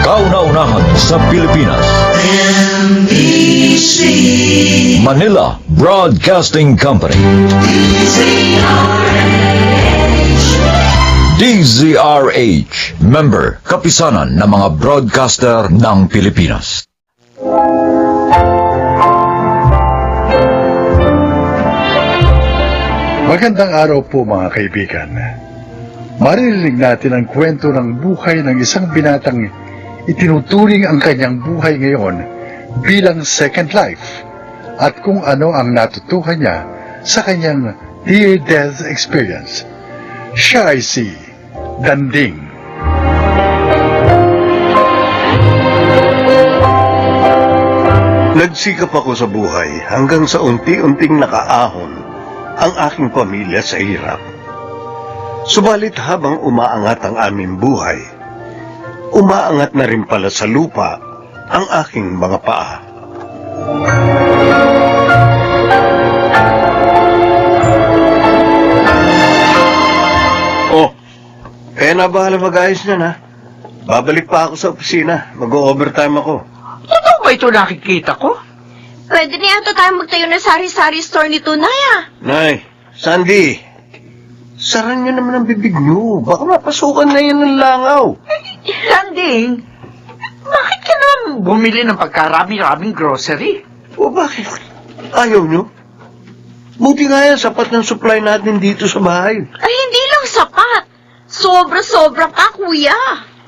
Kauna-unahan sa Pilipinas. NBC Manila Broadcasting Company. DZRH, member, kapisanan ng mga broadcaster ng Pilipinas. Magandang araw po mga kaibigan. Maririnig natin ang kwento ng buhay ng isang binatang itinuturing ang kanyang buhay ngayon bilang second life at kung ano ang natutuhan niya sa kanyang near-death experience. Siya ay si Danding. Nagsikap ako sa buhay hanggang sa unti-unting nakaahon ang aking pamilya sa hirap. Subalit habang umaangat ang aming buhay, umaangat na rin pala sa lupa ang aking mga paa. Oh, kaya na bahala mag-ayos niyan ha. Babalik pa ako sa opisina. Mag-o-overtime ako. Totoo ba ito nakikita ko? Pwede na yata tayo magtayo ng sari-sari store ni Tunay, ah. Nay, Sandy, saran niyo naman ang bibig niyo. Baka mapasukan na yan ng langaw. Landing, bakit ka naman bumili ng pagkarami-raming grocery? O bakit? Ayaw niyo? Buti nga yan, sapat ng supply natin dito sa bahay. Ay, hindi lang sapat. Sobra-sobra pa, kuya.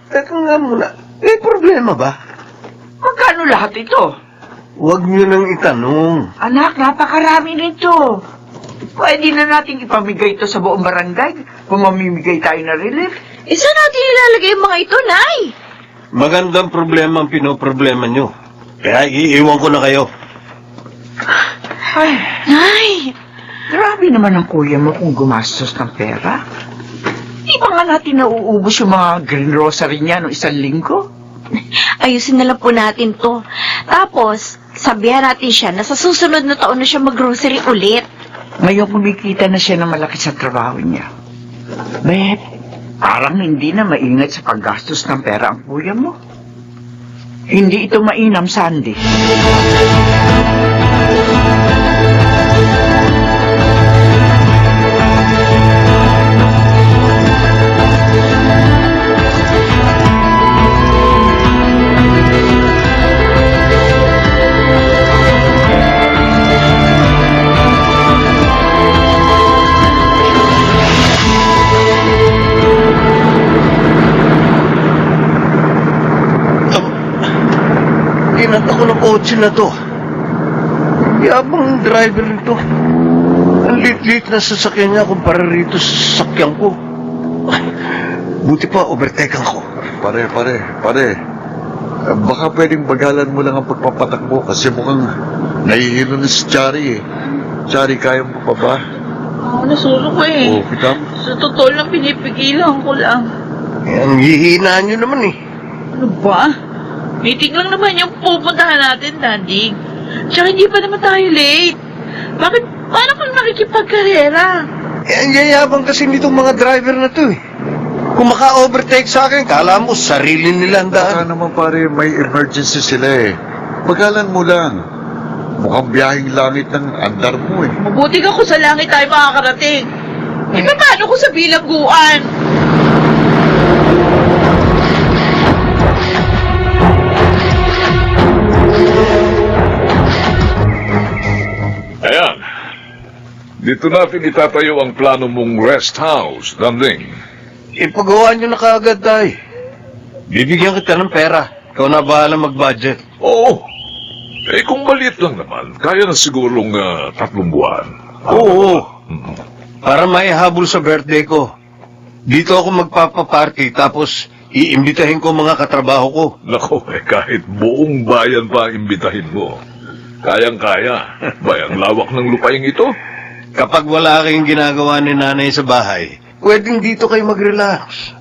Teka nga muna, may problema ba? Magkano lahat ito? Huwag niyo nang itanong. Anak, napakarami nito. Pwede na natin ipamigay ito sa buong barangay kung mamimigay tayo na relief. Isa natin ilalagay yung mga ito, Nay. Magandang problema ang pinoproblema niyo. Kaya iiwan ko na kayo. Ay, Nay. grabe naman ang kuya mo kung gumastos ng pera. Di ba nga natin nauubos yung mga greengrocery niya noong isang linggo? Ayusin na lang po natin to. Tapos, sabihan natin siya na sa susunod na taon na siya mag-grocery ulit. Ngayon kumikita na siya ng malaki sa trabaho niya. Beth, parang hindi na maingat sa paggastos ng pera ang kuya mo. Hindi ito mainam, Sandy. Kinat ako ng kotse na to. Yabang driver nito. Ang lit-lit na sasakyan niya kumpara rito sa sasakyan ko. Ay, buti pa, overtake ko. Pare. Baka pwedeng bagalan mo lang ang pagpapatakbo kasi mukhang nahihilo na si Chari eh. Chari, kaya mo pa ba? Nasuro ko eh. Oo, kitam. Sa totoo lang, pinipigilan ko lang. Ang hihinaan niyo naman eh. Ano ba? Meeting lang naman yung pupuntahan natin, Dandy. Tsaka hindi pa naman tayo late. Bakit? Paano kung nakikipagkarera? Ang yayabang kasi nitong mga driver na to eh. Kung maka-overtake sa akin, kala mo sarili nila ang Baka daan. naman pare, may emergency sila eh. Bagalan mo lang. Mukhang biyaheng langit ng andar mo eh. Mabuti ka kung sa langit tayo makakarating. Eh, paano kung sa bilangguan? Ayan. Dito natin itatayo ang plano mong rest house, Danding. Ipagawa niyo na kaagad tayo. Bibigyan kita ng pera. Ikaw na bahala mag-budget. Oo. Eh kung maliit lang naman, kaya na sigurong 3 buwan. Oo. Para maihabol sa birthday ko. Dito ako magpapaparty tapos iimbitahin ko mga katrabaho ko. Nako, kahit buong bayan pa ang imbitahin mo. Kayang-kaya. Bayang lawak ng lupaing ito. Kapag wala kayong ginagawa ni nanay sa bahay, pwedeng dito kayo mag-relax.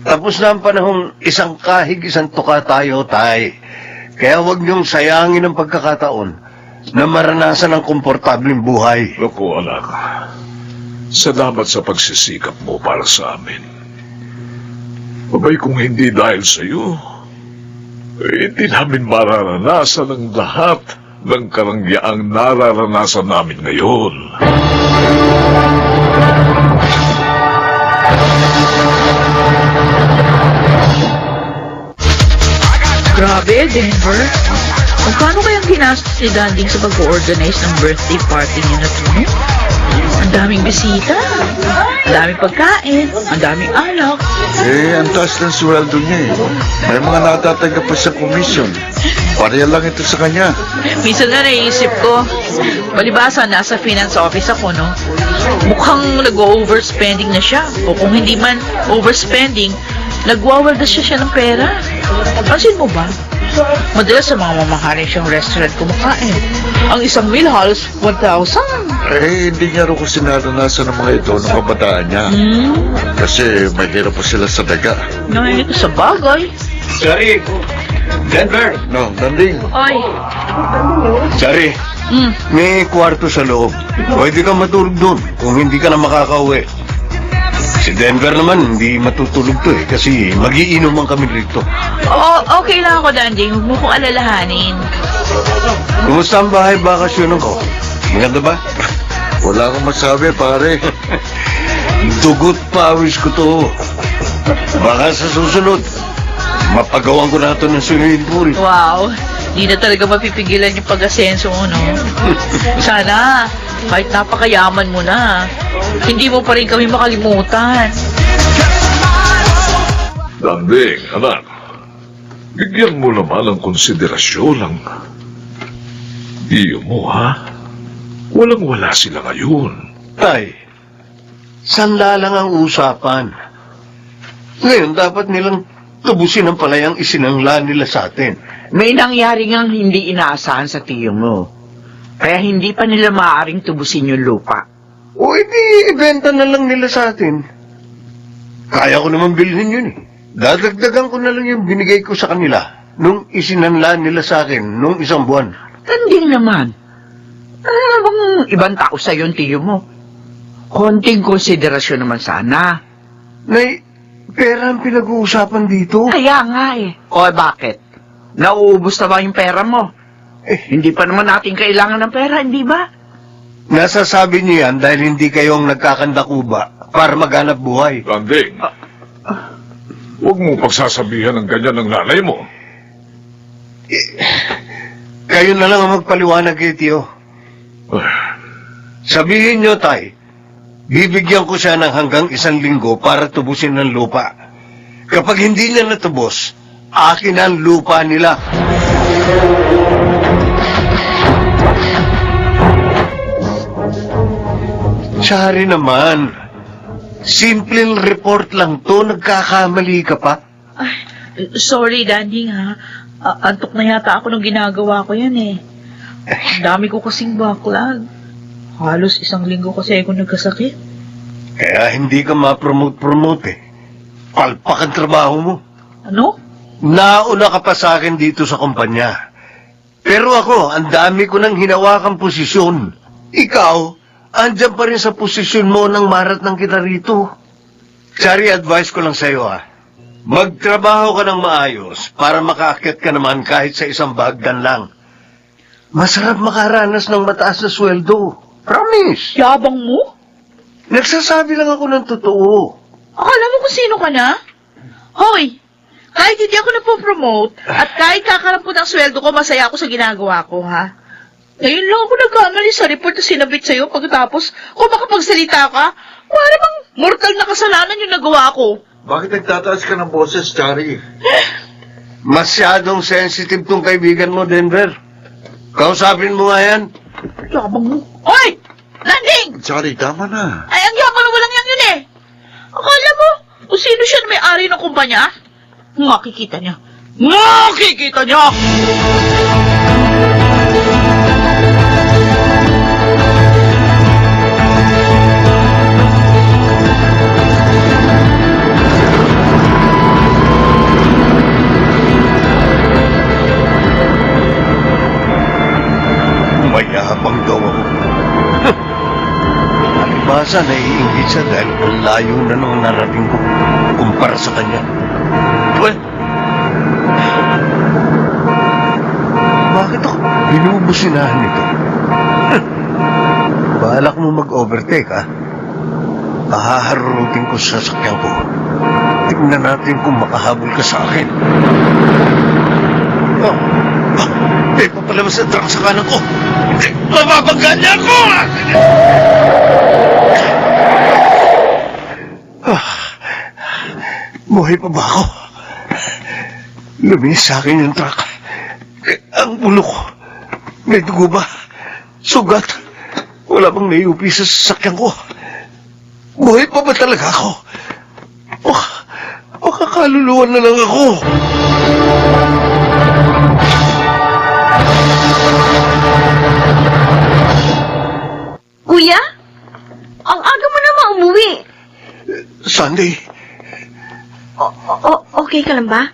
Tapos na ang panahon, isang kahig, isang tuka tayo, tay. Kaya huwag niyong sayangin ang pagkakataon na maranasan ang komportableng buhay. Loko, anak. Salamat sa pagsisikap mo para sa amin. Abay, kung hindi dahil sa iyo, hindi namin mararanasan ang lahat ng karangyaang nararanasan namin ngayon. Grabe, Denver. Magkano kayang ginastos ni Danding sa pag-organize ng birthday party niya na to? Ang daming bisita, ang daming pagkain, ang daming alak. Ang taas ng sweldo niya eh. May mga natatanggap pa sa komisyon. Pareha lang ito sa kanya. Minsan na naisip ko, palibasa nasa finance office ako, no? Mukhang nag-overspending na siya. O kung hindi man overspending, nagwawalda siya ng pera. Pansin mo ba? Madalas sa mga mamahalin siyang restaurant kumakain. Ang isang meal halos 1,000. Hindi niya rin kasi naranasan ng mga ito ng kabataan niya. Kasi may hirap pa sila sa daga. Ito sa bagay. Sorry, Denver. No, Danding. Ay. Sorry, may kwarto sa loob. Pwede ka matulog doon kung hindi ka na makakauwi. Si Denver naman, hindi matutulog to eh, kasi magiinuman kami rito. Okay lang ako, Danding. Huwag mo kong alalahanin. Kumusta ang bahay bakasyonan ko? Maganda ba? Wala akong masabi, pare. Dugot pawis ko to. Baka sa susunod, mapagawan ko na ito ng swimming pool. Wow. Di na talaga mapipigilan yung pag-asenso mo, no? Sana, kahit napakayaman mo na, hindi mo pa rin kami makalimutan. Danding, anak, bigyan mo naman ng konsiderasyon ang iyo mo, ha? Walang-wala sila ngayon. Tay, sanda lang ang usapan. Ngayon, dapat nilang tubusin ang palayang isinangla nila sa atin. May nangyari ngang hindi inaasahan sa tiyo mo. Kaya hindi pa nila maaaring tubusin yung lupa. O edi, ibenta na lang nila sa atin. Kaya ko naman bilhin yun eh. Dadagdagan ko na lang yung binigay ko sa kanila nung isinanla nila sa akin nung isang buwan. Tanding naman. Ano bang ibang tao sa yung tiyo mo? Konting konsiderasyon naman sana. Nay, pera ang pinag-uusapan dito. Kaya nga eh. O bakit? Nauubos na ba yung pera mo? Hindi pa naman natin kailangan ng pera, hindi ba? Nasasabi niyo yan dahil hindi kayong nagkakandakuba para maghanap buhay. Danding, huwag mo pagsasabihan ng ganyan ng nanay mo. Kayo na lang ang magpaliwanag kay Tiyo. Sabihin niyo, Tay, bibigyan ko siya ng hanggang 1 linggo para tubusin ng lupa. Kapag hindi niya natubos, akin ang lupa nila. Sorry naman. Simpleng report lang to, nagkakamali ka pa. Sorry, Danding, ha? Antok na yata ako nung ginagawa ko yan, eh. Ang dami ko kasing backlog. Halos 1 linggo kasi ako nagkasakit. Kaya hindi ka ma-promote eh. Palpak ang trabaho mo. Ano? Nauna ka pa sa akin dito sa kumpanya. Pero ako, ang dami ko nang hinawakang posisyon. Ikaw, andyan pa rin sa posisyon mo nang marat ng kita rito. Sorry, advice ko lang sa'yo ha. Magtrabaho ka ng maayos para makaakyat ka naman kahit sa isang bagdan lang. Masarap makaranas ng mataas na sweldo. Promise. Yabang mo? Nagsasabi lang ako ng totoo. Akala mo kung sino ka na? Hoy, kahit hindi ako napopromote at kahit kakarampot ang sweldo ko, masaya ako sa ginagawa ko, ha? Ngayon lang ako nagkamali sa report na sinabit sa'yo pagkatapos kung makapagsalita ka, para bang mortal na kasalanan yung nagawa ko. Bakit nagtataas ka ng boses, Chari? Masyadong sensitive tong kaibigan mo, Denver. Kausapin mo nga yan. Yabang mo. Hoy! Landing! Chari, tama na. Ay, ang yabang na walang yan yun eh. Akala mo, kung sino siya na may-ari ng kumpanya? Makikita niya. Makikita niya! Mayabang daw ako. Palibasa naiingit siya dahil ang layo na nung narating ko kumpara sa kanya. Well, bakit ako binubusinahan nito? Balak mo mag-overtake, ha? Pahaharutin ko sa sasakyan ko. Tignan natin kung makahabol ka sa akin. May papalabas ang truck sa kanan ko. Mababangga niya ako! Buhay pa ba ako? Lumis sa akin yung truck. Ang ulo ko. May dugo ba? Sugat. Wala bang naiupi sa sasakyan ko? Buhay pa ba talaga ako? O kakaluluwan na lang ako? Kuya? Ang aga mo naman umuwi. Sunday, Okay ka lang ba?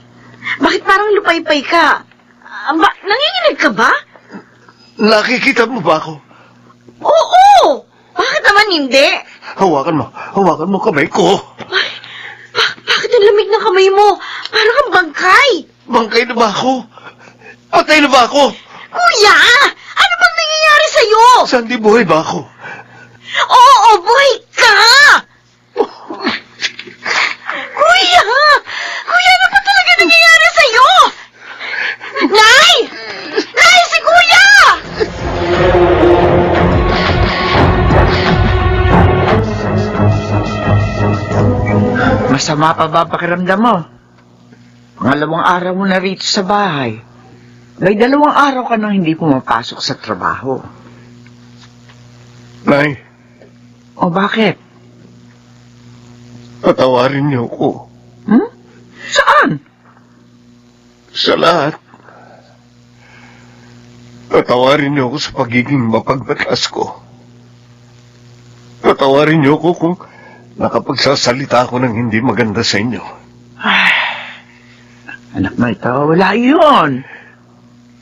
Bakit parang lupay-pay ka? Nanginginig ka ba? nakikita mo ba ako? Oo! Bakit naman hindi? Hawakan mo kamay ko. Bakit ang lamig ng kamay mo? Parang kang bangkay. Bangkay na ba ako? Patay na ba ako? Kuya! Ano bang nangyayari sa'yo? Sunday, buhay ba ako? Oo, buhay ka! Kuya! Kuya, ano ba talaga nangyayari sa'yo? Nay! Nay, si Kuya! Masama pa ba pakiramdam mo? Pangalawang araw mo na rito sa bahay. May 2 araw ka nang hindi pumapasok sa trabaho. Nay, O bakit? patawarin niyo ko. Saan? Sa lahat. Patawarin niyo ako sa pagiging mapagbatas ko. Patawarin niyo ako kung nakapagsasalita ako ng hindi maganda sa inyo. Anak na ito, wala yun.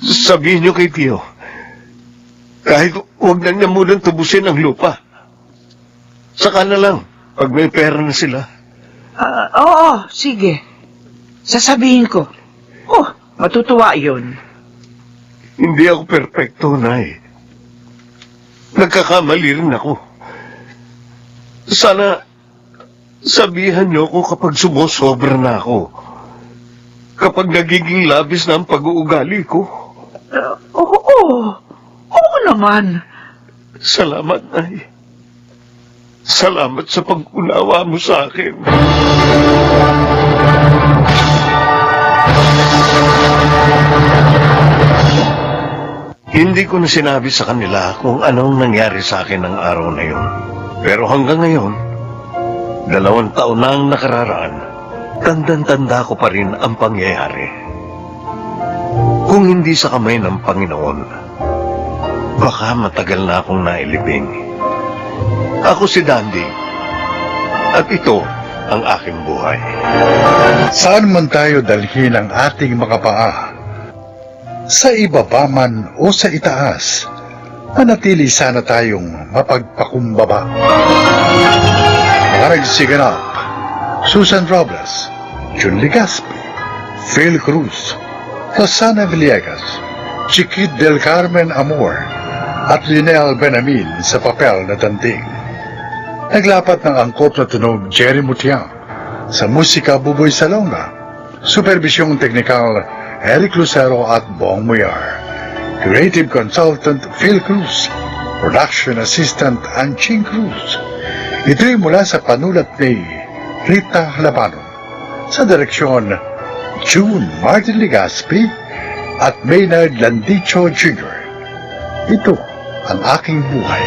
Sabihin niyo kay Tio, kahit huwag na niya munang tubusin ang lupa. Saka na lang, pag may pera na sila. Oo, sige. Sasabihin ko. Matutuwa yun. Hindi ako perpekto, Nay. Nagkakamali rin ako. Sana sabihan niyo ako kapag sumusobra na ako. Kapag nagiging labis na ang pag-uugali ko. Oo naman. Salamat, Nay. Salamat sa pag-unawa mo sa akin. Hindi ko na sinabi sa kanila kung anong nangyari sa akin ng araw na yun. Pero hanggang ngayon, 2 taon na ang nakararaan, tandang-tanda ko pa rin ang pangyayari. Kung hindi sa kamay ng Panginoon, baka matagal na akong nailibing. Ako si Dandy, at ito ang aking buhay. Saan man tayo dalhin ang ating mga paa, sa ibaba man o sa itaas, manatili sana tayong mapagpakumbaba. Mga nagsiganap, Susan Robles, Jun Ligaspi, Phil Cruz, Rosana Villegas, Chiquit del Carmen Amor, at Linel Benamin sa papel na Danding. Naglapat ng angkop na tunog Jerry Mutiang, sa musika Buboy Salonga, supervisyong teknikal Eric Lucero at Bong Muyar, creative consultant Phil Cruz, production assistant Anching Cruz. Ito'y mula sa panulat ni Rita Labano, sa direksyon June Martin Ligaspi at Maynard Landicho Jr. Ito ang aking buhay.